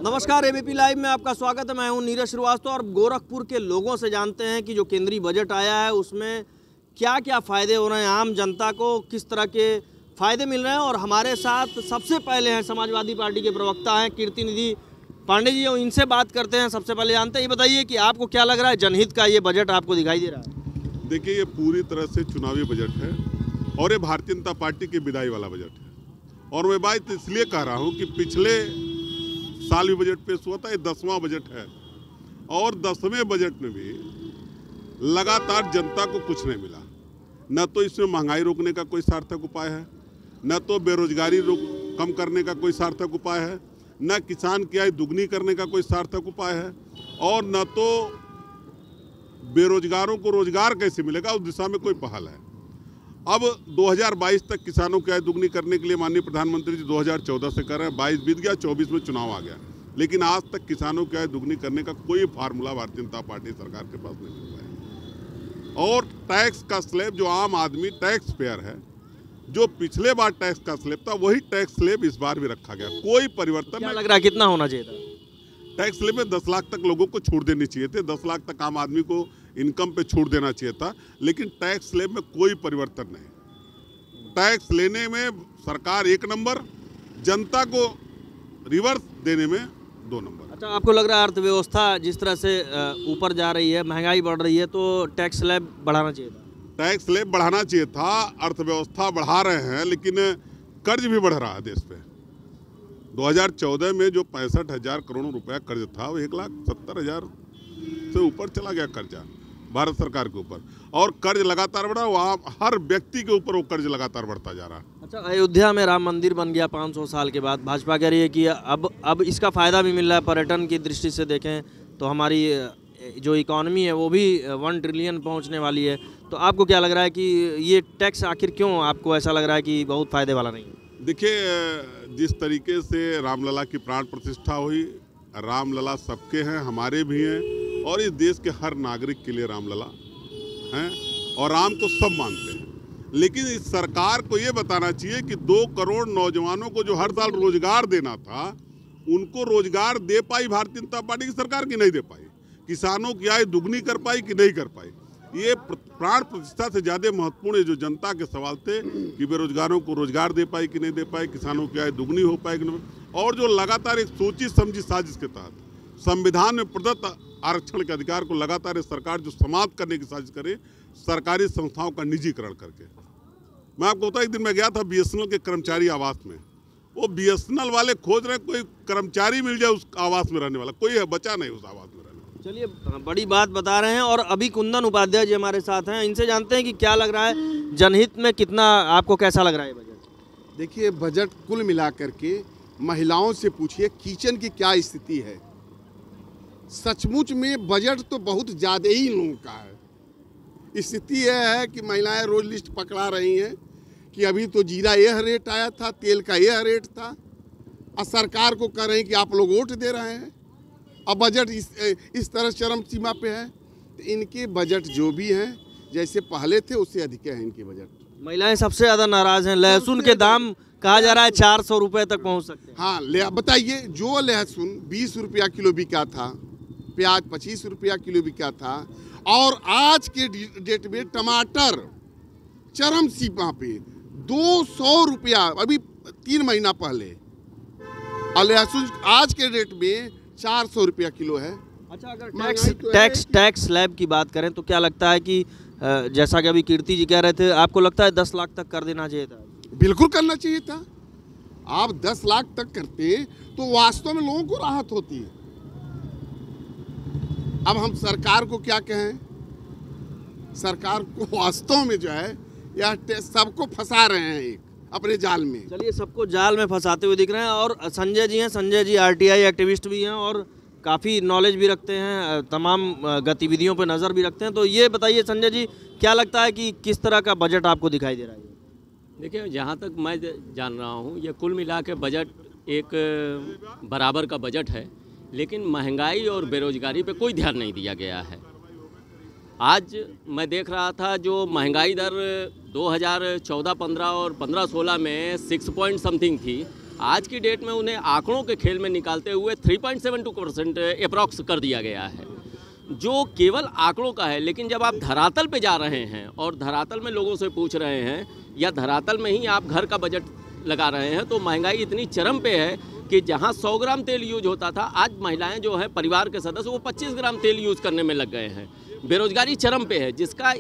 नमस्कार, ABP live में आपका स्वागत है। मैं हूं नीरज श्रीवास्तव और गोरखपुर के लोगों से जानते हैं कि जो केंद्रीय बजट आया है उसमें क्या क्या फ़ायदे हो रहे हैं, आम जनता को किस तरह के फ़ायदे मिल रहे हैं। और हमारे साथ सबसे पहले हैं समाजवादी पार्टी के प्रवक्ता हैं कीर्तिनिधि पांडे जी, और इनसे बात करते हैं। सबसे पहले जानते हैं, ये बताइए कि आपको क्या लग रहा है, जनहित का ये बजट आपको दिखाई दे रहा है? देखिए, ये पूरी तरह से चुनावी बजट है और ये भारतीय जनता पार्टी की विदाई वाला बजट है। और मैं बात इसलिए कह रहा हूँ कि पिछले साल भी बजट पेश हुआ था, ये 10वां बजट है और 10वें बजट में भी लगातार जनता को कुछ नहीं मिला। न तो इसमें महंगाई रोकने का कोई सार्थक उपाय है, न तो बेरोजगारी कम करने का कोई सार्थक उपाय है, न किसान की आय दुगनी करने का कोई सार्थक उपाय है, और न तो बेरोजगारों को रोजगार कैसे मिलेगा उस दिशा में कोई पहल है। अब 2022 तक किसानों की आय दुगनी करने के लिए माननीय प्रधानमंत्री जी 2014 से कर रहे हैं, 22 बीत गया, 24 में चुनाव आ गया, लेकिन आज तक किसानों की आय दुगनी करने का कोई फार्मूला भारतीय जनता पार्टी सरकार के पास नहीं मिल रहा है। और टैक्स का स्लैब, जो आम आदमी टैक्स पेयर है, जो पिछले बार टैक्स का स्लैब था वही टैक्स स्लैब इस बार भी रखा गया, कोई परिवर्तन नहीं लग रहा है। कितना होना चाहिए था? टैक्स स्लैब में 10 लाख तक लोगों को छूट देनी चाहिए थे, 10 लाख तक आम आदमी को इनकम पे छूट देना चाहिए था, लेकिन टैक्स स्लैब में कोई परिवर्तन नहीं। टैक्स लेने में सरकार 1 नंबर, जनता को रिवर्स देने में 2 नंबर। अच्छा, आपको लग रहा है अर्थव्यवस्था जिस तरह से ऊपर जा रही है, महंगाई बढ़ रही है, तो टैक्स स्लैब बढ़ाना चाहिए था? टैक्स स्लैब बढ़ाना चाहिए था। अर्थव्यवस्था बढ़ा रहे हैं, लेकिन कर्ज भी बढ़ रहा है देश पे। 2014 में जो 65,000 करोड़ रुपया कर्ज था, वो 1,70,000 से ऊपर चला गया कर्जा भारत सरकार के ऊपर, और कर्ज लगातार बढ़ा, वहाँ हर व्यक्ति के ऊपर वो कर्ज लगातार बढ़ता जा रहा है। अच्छा, अयोध्या में राम मंदिर बन गया 500 साल के बाद। भाजपा कह रही है कि अब इसका फ़ायदा भी मिल रहा है। पर्यटन की दृष्टि से देखें तो हमारी जो इकॉनमी है वो भी 1 ट्रिलियन पहुंचने वाली है। तो आपको क्या लग रहा है कि ये टैक्स आखिर क्यों आपको ऐसा लग रहा है कि बहुत फ़ायदे वाला नहीं है? देखिए, जिस तरीके से रामलला की प्राण प्रतिष्ठा हुई, रामलला सबके हैं, हमारे भी हैं, और इस देश के हर नागरिक के लिए रामलला हैं, और राम को सब मानते हैं। लेकिन इस सरकार को ये बताना चाहिए कि 2 करोड़ नौजवानों को जो हर साल रोजगार देना था, उनको रोजगार दे पाई भारतीय जनता पार्टी की सरकार की नहीं दे पाई। किसानों की आय दुगनी कर पाई कि नहीं कर पाई। ये प्राण प्रतिष्ठा से ज़्यादा महत्वपूर्ण है जो जनता के सवाल थे कि बेरोजगारों को रोजगार दे पाई कि नहीं दे पाई, किसानों की आय दुगनी हो पाई कि नहीं, और जो लगातार एक सोची समझी साजिश के तहत संविधान में प्रदत्त आरक्षण के अधिकार को लगातार सरकार जो समाप्त करने की साजिश करे, सरकारी संस्थाओं का निजीकरण करके। मैं आपको बताऊं, एक दिन मैं गया था BSNL के कर्मचारी आवास में। वो BSNL वाले खोज रहे कोई कर्मचारी मिल जाए उस आवास में रहने वाला, कोई बचा नहीं उस आवास में रहने वाला। चलिए, बड़ी बात बता रहे हैं। और अभी कुंदन उपाध्याय जी हमारे साथ हैं, इनसे जानते हैं कि क्या लग रहा है जनहित में, कितना आपको कैसा लग रहा है बजट? देखिए, बजट कुल मिलाकर के महिलाओं से पूछिए किचन की क्या स्थिति है। सचमुच में बजट तो बहुत ज़्यादा ही लोगों का है। स्थिति यह है कि महिलाएं रोज लिस्ट पकड़ा रही हैं कि अभी तो जीरा यह रेट आया था, तेल का यह रेट था, और सरकार को कह रहे हैं कि आप लोग वोट दे रहे हैं। अब बजट इस तरह चरम सीमा पे है। तो इनके बजट जो भी हैं, जैसे पहले थे उससे अधिक है इनके बजट। महिलाएं सबसे ज़्यादा नाराज़ हैं। लहसुन के दाम कहा जा रहा है 400 रुपये तक पहुंच सकते हैं। हाँ, बताइए, जो लहसुन 20 रुपया किलो बिका था, प्याज 25 रुपया किलो बिका था, और आज के डेट में टमाटर चरम सीमा पे 200 रुपया, अभी 3 महीना पहले, और लहसुन आज के डेट में 400 रुपया किलो है। अच्छा, अगर टैक्स स्लैब की बात करें तो क्या लगता है कि जैसा कि अभी कीर्ति जी कह रहे थे, आपको लगता है 10 लाख तक कर देना चाहिए था? बिल्कुल करना चाहिए था। आप 10 लाख तक करते तो वास्तव में लोगों को राहत होती है। अब हम सरकार को क्या कहें? सरकार को वास्तव में जो है यह सबको फंसा रहे हैं एक अपने जाल में। चलिए, सबको जाल में फंसाते हुए दिख रहे हैं। और संजय जी हैं, संजय जी RTI एक्टिविस्ट भी हैं और काफ़ी नॉलेज भी रखते हैं, तमाम गतिविधियों पर नज़र भी रखते हैं। तो ये बताइए संजय जी, क्या लगता है कि किस तरह का बजट आपको दिखाई दे रहा है? देखिए, जहाँ तक मैं जान रहा हूँ, ये कुल मिला के बजट एक बराबर का बजट है, लेकिन महंगाई और बेरोजगारी पे कोई ध्यान नहीं दिया गया है। आज मैं देख रहा था जो महंगाई दर 2014-15 और 15-16 में 6 पॉइंट समथिंग थी, आज की डेट में उन्हें आंकड़ों के खेल में निकालते हुए 3.72% अप्रॉक्स कर दिया गया है, जो केवल आंकड़ों का है। लेकिन जब आप धरातल पे जा रहे हैं और धरातल में लोगों से पूछ रहे हैं या धरातल में ही आप घर का बजट लगा रहे हैं, तो महंगाई इतनी चरम पे है कि जहां 100 ग्राम तेल यूज होता था, आज महिलाएं जो है परिवार के सदस्य वो 25 ग्राम तेल यूज करने में लग गए हैं। बेरोजगारी चरम पे है, जिसका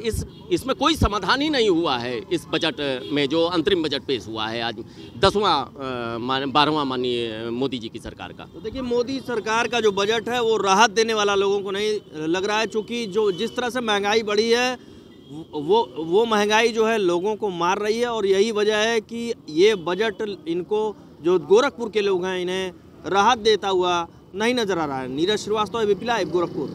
इसमें कोई समाधान ही नहीं हुआ है। इस बजट में जो अंतरिम बजट पेश हुआ है आज 12वां माननीय मोदी जी की सरकार का, तो देखिए मोदी सरकार का जो बजट है वो राहत देने वाला लोगों को नहीं लग रहा है, चूँकि जो जिस तरह से महंगाई बढ़ी है वो महंगाई जो है लोगों को मार रही है। और यही वजह है कि ये बजट इनको, जो गोरखपुर के लोग हैं, इन्हें राहत देता हुआ नहीं नजर आ रहा है। Neeraj Srivastava, ABP live, Gorakhpur.